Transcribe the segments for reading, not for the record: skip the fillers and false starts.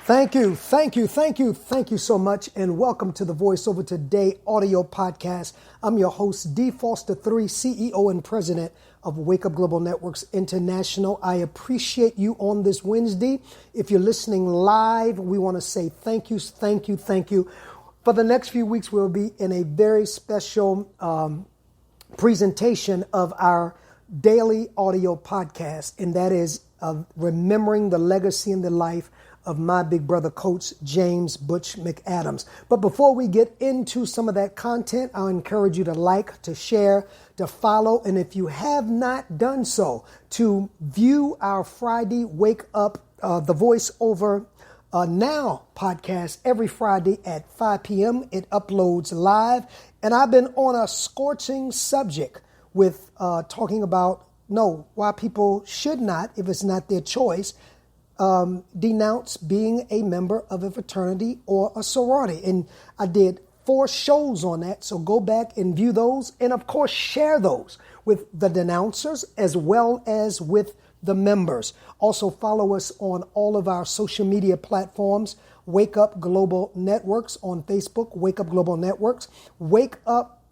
Thank you so much, and welcome to the Voiceover Today audio podcast. I'm your host, D. Foster III, CEO and President of Wake Up Global Networks International. I appreciate you on this Wednesday. If you're listening live, we want to say thank you. For the next few weeks, we'll be in a very special presentation of our daily audio podcast, and that is remembering the legacy and the life of my big brother, Coach James Butch McAdams. But before we get into some of that content, I'll encourage you to like, to share, to follow, and if you have not done so, to view our Friday Wake Up the Voiceover Now podcast every Friday at 5 p.m. It uploads live, and I've been on a scorching subject with talking about why people should not, if it's not their choice, denounce being a member of a fraternity or a sorority. And I did 4 shows on that. So go back and view those. And of course, share those with the denouncers as well as with the members. Also follow us on all of our social media platforms. Wake Up Global Networks on Facebook, Wake Up Global Networks, Wake Up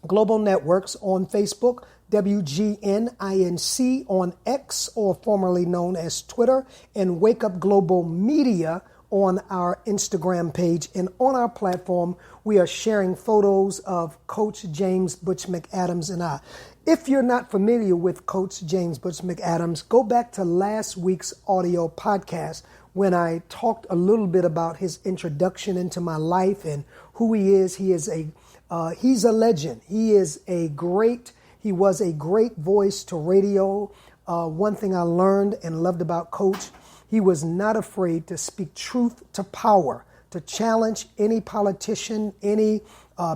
Global Networks on Facebook, WGNINC on X, or formerly known as Twitter, and Wake Up Global Media on our Instagram page. And on our platform, we are sharing photos of Coach James Butch McAdams and I. If you're not familiar with Coach James Butch McAdams, go back to last week's audio podcast when I talked a little bit about his introduction into my life and who he is. He's a legend. He was a great voice to radio. One thing I learned and loved about Coach, he was not afraid to speak truth to power, to challenge any politician, any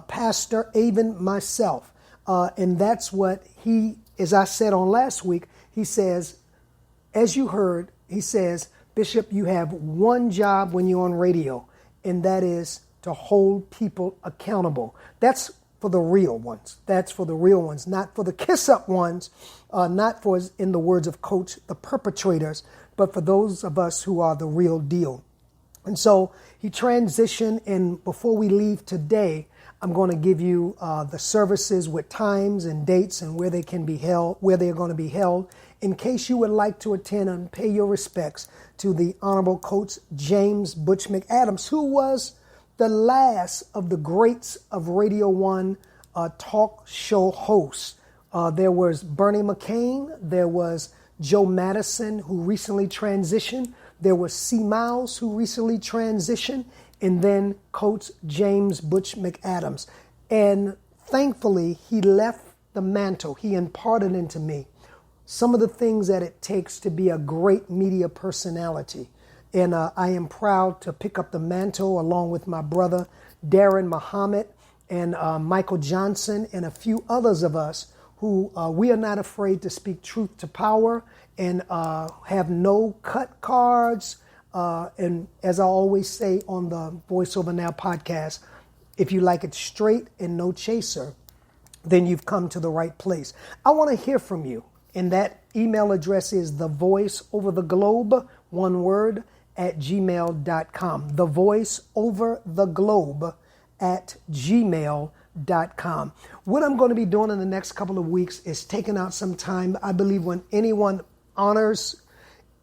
pastor, even myself. And that's what he, as I said on last week, he says, as you heard, he says, Bishop, you have one job when you're on radio, and that is to hold people accountable. That's for the real ones. That's for the real ones, not for the kiss-up ones, not for, in the words of Coach, the perpetrators, but for those of us who are the real deal. And so he transitioned, and before we leave today, I'm going to give you the services with times and dates and where they can be held, where they're going to be held, in case you would like to attend and pay your respects to the Honorable Coach James Butch McAdams, who was the last of the greats of Radio 1 talk show hosts. There was Bernie McCain. There was Joe Madison, who recently transitioned. There was C. Miles, who recently transitioned. And then Coach James Butch McAdams. And thankfully, he left the mantle. He imparted into me some of the things that it takes to be a great media personality. And I am proud to pick up the mantle along with my brother, Darren Muhammad, and Michael Johnson, and a few others of us who we are not afraid to speak truth to power and have no cut cards. And as I always say on the Voiceover Now podcast, if you like it straight and no chaser, then you've come to the right place. I want to hear from you. And that email address is thevoiceovertheglobe, one word, @gmail.com. Thevoiceovertheglobe @gmail.com. What I'm going to be doing in the next couple of weeks is taking out some time. I believe when anyone honors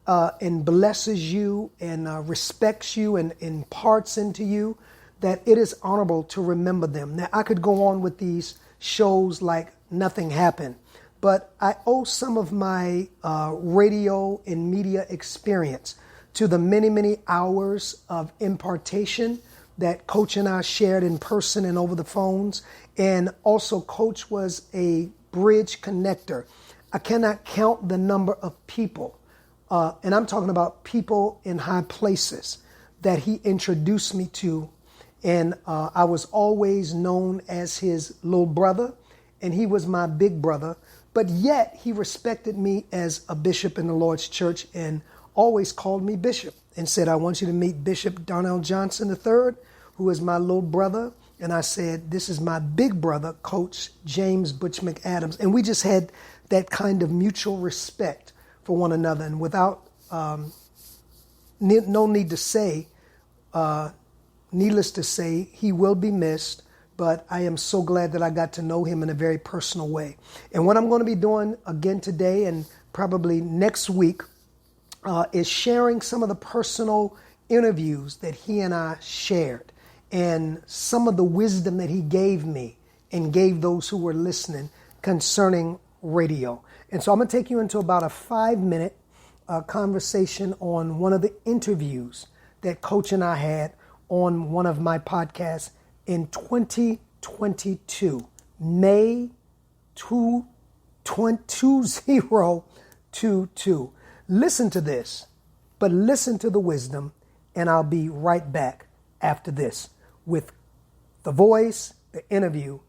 and blesses you and respects you and imparts into you, that it is honorable to remember them. Now, I could go on with these shows like nothing happened, but I owe some of my radio and media experience to the many, many hours of impartation that Coach and I shared in person and over the phones. And also, Coach was a bridge connector. I cannot count the number of people, and I'm talking about people in high places, that he introduced me to. And I was always known as his little brother, and he was my big brother. But yet, he respected me as a bishop in the Lord's church and always called me Bishop and said, I want you to meet Bishop Darnell Johnson III, who is my little brother. And I said, this is my big brother, Coach James Butch McAdams. And we just had that kind of mutual respect for one another. And without no need to say, Needless to say, he will be missed, but I am so glad that I got to know him in a very personal way. And what I'm going to be doing again today and probably next week is sharing some of the personal interviews that he and I shared and some of the wisdom that he gave me and gave those who were listening concerning radio. And so I'm going to take you into about a 5-minute conversation on one of the interviews that Coach and I had on one of my podcasts in 2022, May 2022. Listen to this, but listen to the wisdom, and I'll be right back after this with the voice, the interview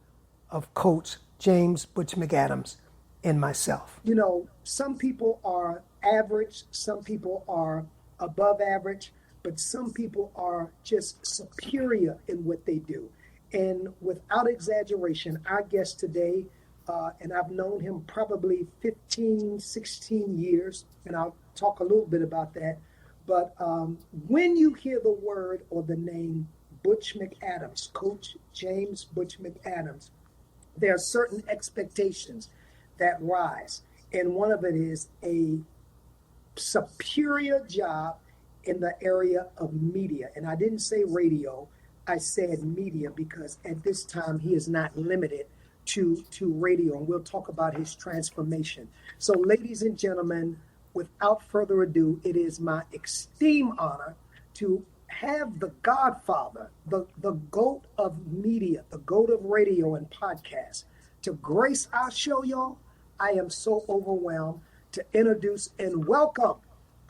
of Coach James Butch McAdams and myself. You know, some people are average, some people are above average, but some people are just superior in what they do. And without exaggeration, our guest today, and I've known him probably 15, 16 years, and I'll talk a little bit about that. But when you hear the word or the name Butch McAdams, Coach James Butch McAdams, there are certain expectations that rise. And one of it is a superior job in the area of media. And I didn't say radio, I said media, because at this time he is not limited to radio. And we'll talk about his transformation. So ladies and gentlemen, without further ado, it is my extreme honor to have the godfather, the GOAT of media, the GOAT of radio and podcasts, to grace our show, y'all. I am so overwhelmed to introduce and welcome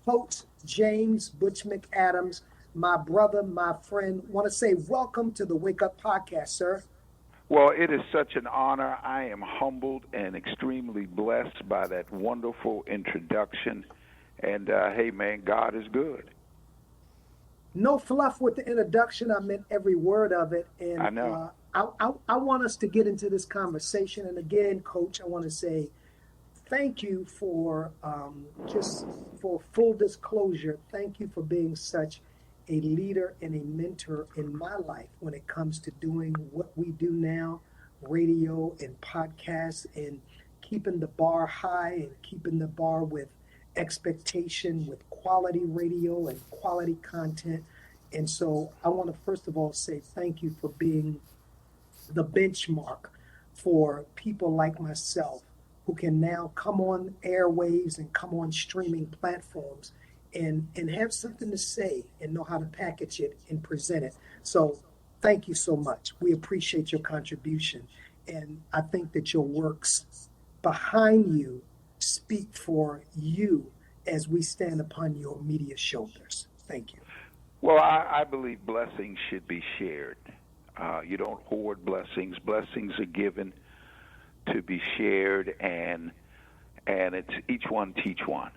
Coach James Butch McAdams, my brother, my friend. Want to say welcome to the Wake Up Podcast, sir. Well, it is such an honor. I am humbled and extremely blessed by that wonderful introduction. And, hey, man, God is good. No fluff with the introduction. I meant every word of it. And I know. I want us to get into this conversation. And again, Coach, I want to say thank you for just for full disclosure. Thank you for being such a leader and a mentor in my life when it comes to doing what we do now, radio and podcasts, and keeping the bar high and keeping the bar with expectation, with quality radio and quality content. And so I want to first of all say thank you for being the benchmark for people like myself who can now come on airwaves and come on streaming platforms and have something to say and know how to package it and present it. So thank you so much. We appreciate your contribution. And I think that your works behind you speak for you as we stand upon your media shoulders. Thank you. Well, I believe blessings should be shared. You don't hoard blessings. Blessings are given to be shared, and it's each one teach one.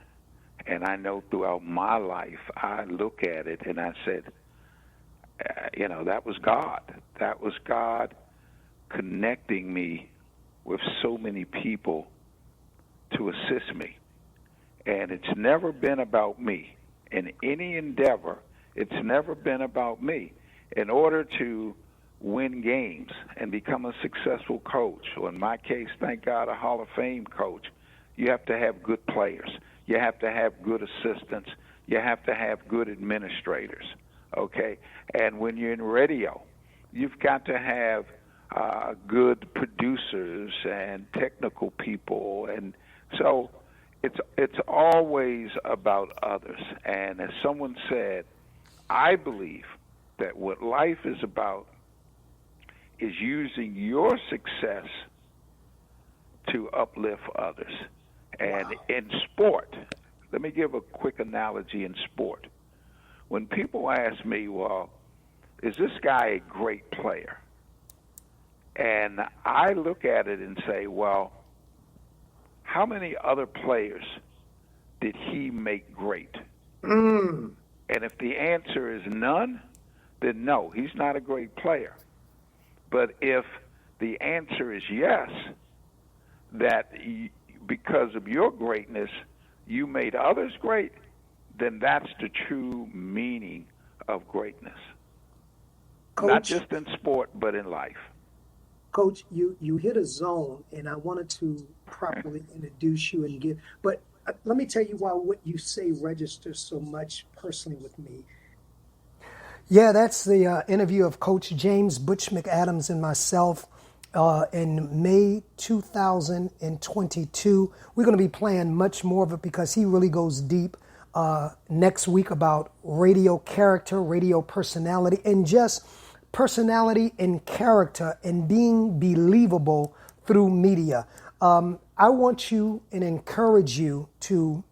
And I know throughout my life, I look at it and I said, that was God. That was God connecting me with so many people to assist me. And it's never been about me. In any endeavor, it's never been about me. In order to win games and become a successful coach, or in my case, thank God, a Hall of Fame coach, you have to have good players. You have to have good assistants. You have to have good administrators, okay? And when you're in radio, you've got to have good producers and technical people. And so it's always about others. And as someone said, I believe that what life is about is using your success to uplift others. And in sport, let me give a quick analogy in sport. When people ask me, well, is this guy a great player? And I look at it and say, well, how many other players did he make great? And if the answer is none, then no, he's not a great player. But if the answer is yes, that because of your greatness, you made others great, then that's the true meaning of greatness. not Coach, just in sport, but in life. Coach, you hit a zone, and I wanted to properly introduce you and give. But let me tell you why what you say registers so much personally with me. Yeah, that's the interview of Coach James, Butch McAdams, and myself in May 2022. We're going to be playing much more of it because he really goes deep next week about radio character, radio personality, and just personality and character and being believable through media. I want you and encourage you to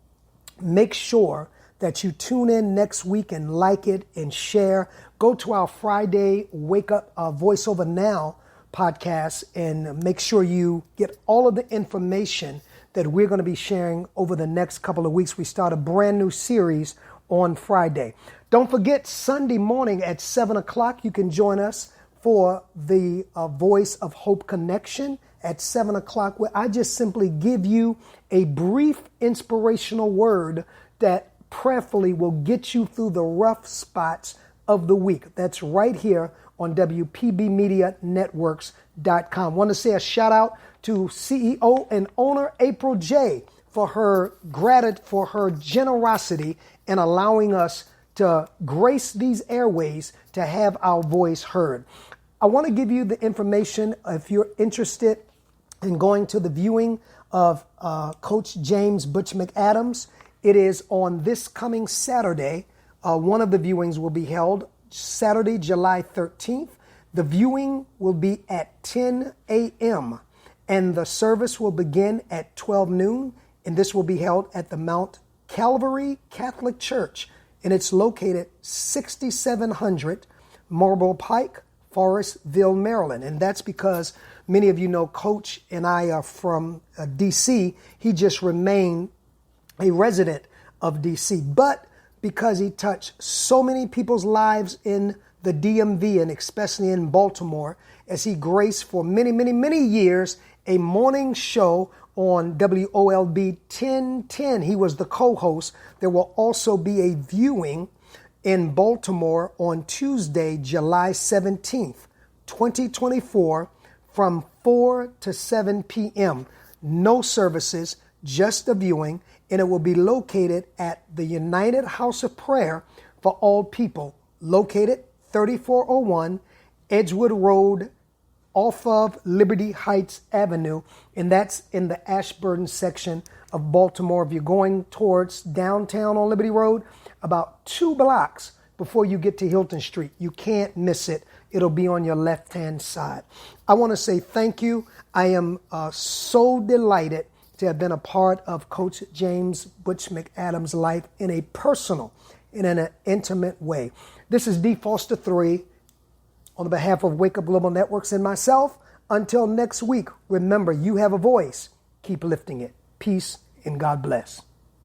make sure that you tune in next week and like it and share. Go to our Friday Wake Up Voiceover Now podcast and make sure you get all of the information that we're going to be sharing over the next couple of weeks. We start a brand new series on Friday. Don't forget, Sunday morning at 7 o'clock, you can join us for the Voice of Hope Connection at 7 o'clock, where I just simply give you a brief inspirational word that prayerfully will get you through the rough spots of the week. That's right here on WPBMediaNetworks.com. Want to say a shout out to CEO and owner April J. for her generosity in allowing us to grace these airways to have our voice heard. I want to give you the information if you're interested in going to the viewing of Coach James Butch McAdams. It is on this coming Saturday. One of the viewings will be held Saturday, July 13th. The viewing will be at 10 a.m. and the service will begin at 12 noon. And this will be held at the Mount Calvary Catholic Church. And it's located 6700 Marble Pike, Forestville, Maryland. And that's because many of you know Coach and I are from D.C. He just remained a resident of D.C. But because he touched so many people's lives in the DMV and especially in Baltimore, as he graced for many, many, many years a morning show on WOLB 1010. He was the co-host. There will also be a viewing in Baltimore on Tuesday, July 17th, 2024, from 4 to 7 p.m. No services, just a viewing, and it will be located at the United House of Prayer for All People, located 3401 Edgewood Road, off of Liberty Heights Avenue, and that's in the Ashburn section of Baltimore. If you're going towards downtown on Liberty Road, about 2 blocks before you get to Hilton Street. You can't miss it. It'll be on your left-hand side. I want to say thank you. I am so delighted to have been a part of Coach James Butch McAdams' life in a personal and in an intimate way. This is D. Foster 3 on behalf of Wake Up Global Networks and myself. Until next week, remember, you have a voice. Keep lifting it. Peace and God bless.